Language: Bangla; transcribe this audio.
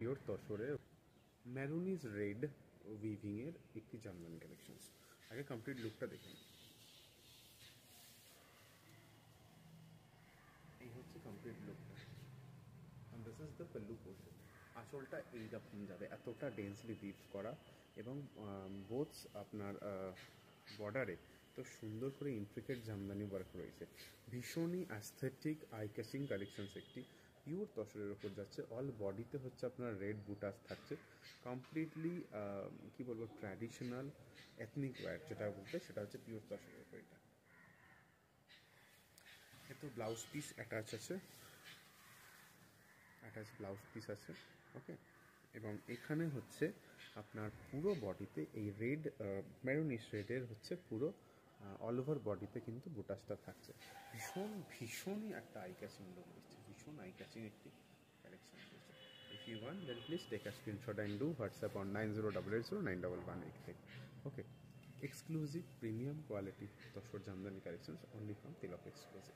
পিওর তসরের ম্যারোনিজ রেড উইভিং এর একটি জামদানি কালেকশনস। আগে কমপ্লিট লুকটা দেখুন। এই হচ্ছে কমপ্লিট লুকটা, and this is the pallu portion. আঁচলটা এইরকম যাবে, এতটা ডেন্সলি উইভ করা, এবং বোথ আপনার বর্ডারে তো সুন্দর করে ইন্ট্রিকেট জামদানি ওয়ার্ক রয়েছে। ভীষণই অ্যাস্থেটিক আই ক্যাচিং কালেকশনস একটি, পিওর তসরের ওপর যাচ্ছে। অল বডিতে হচ্ছে আপনার রেড বুটাস থাকছে, কমপ্লিটলি কি বলবো, ট্র্যাডিশনাল এথনিক ওয়্যার যেটা বলতে, সেটা হচ্ছে পিওর তসরের ওপর। এটা তো ব্লাউজ পিস অ্যাটাচ আছে, ব্লাউজ পিস আছে, ওকে। এবং এখানে হচ্ছে আপনার পুরো বডিতে এই রেড মেরুনিশ রেডের হচ্ছে পুরো অল ওভার বডিতে কিন্তু বুটাসটা থাকছে। ভীষণই একটা আই ক্যাচিং লুক দিচ্ছে, ভীষণ আই ক্যাচিং একটি কালেকশন দিচ্ছে। If you want then please take a screenshot and do WhatsApp on 9088091183। Okay, exclusive premium quality Tussar Jamdani collections only from Tilak exclusive.